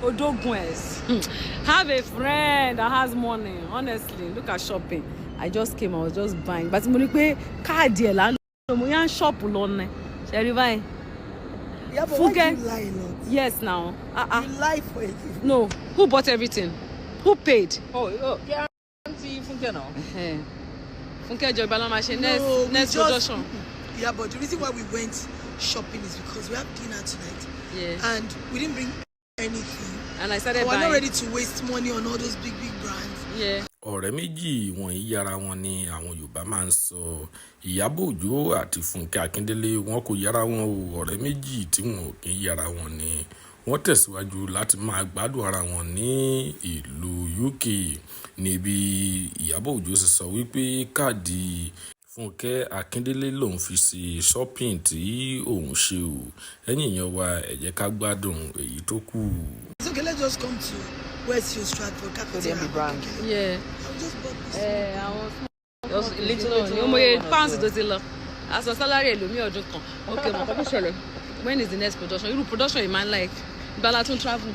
Odogues. Have a friend that has money. Honestly, look at shopping. I just came, I was just buying. But when you pay card deal, I know shop alone. Sherry buying. Yeah, but why do you lie a lot? Yes, now. You lie for it. No. Who bought everything? Who paid? Oh, yeah. Funke now. Funke Joybala machine. No, next production. Yeah, but the reason why we went shopping is because we have dinner tonight. Yeah. And we didn't bring anything. And I started buying. We're not ready to waste money on all those big brands. Yeah. ọ̀rẹ́ méjì wọ̀nyí yára wọn ni àwọn Yorùbá máa ń sọ. Ìyábọ̀ Òjó àti Fúnkẹ́ Akíndélé wọn kò yára wọn o. ọ̀rẹ́ méjì tí wọn ò kì í yára wọn ni wọ́n tẹ̀síwájú láti máa gbádùn ara wọn ní ìlú UK. níbi Ìyábọ̀ Òjó sì sọ wípé káàdì Fúnkẹ́ Akíndélé lòun fi ṣe shopping tí òun ṣe o. ẹ̀yin èèyàn wa ẹ jẹ́ ká gbádùn èyí tó kù. It's okay, let's just come to West Hill Stratford. Yeah. I just bought this. I was little. No, pounds to the as a salary, okay, my when is the next production? You production in man like Balatun travel.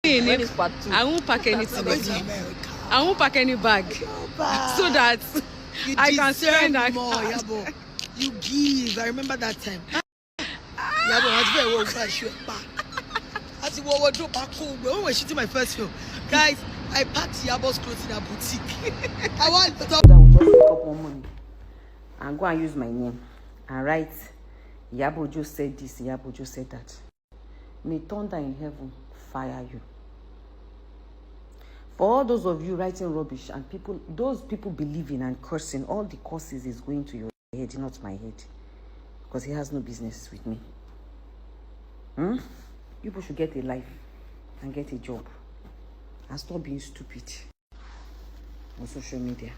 When is part 2? I won't pack anything. I won't pack any bag so that I can spend that more. Yabo. You give. I remember that time. Yabo, I was very well fresh. As you were drop back home, when we were shooting my first film, guys, I packed Yabo's clothes in a boutique. I want to talk. I will just take up more money and go and use my name and write Yabo Ojo said this, Yabo Ojo said that. May thunder in heaven fire you. For all those of you writing rubbish and those people believing and cursing, all the curses is going to your head, not my head, because he has no business with me. You people should get a life and get a job and stop being stupid on social media.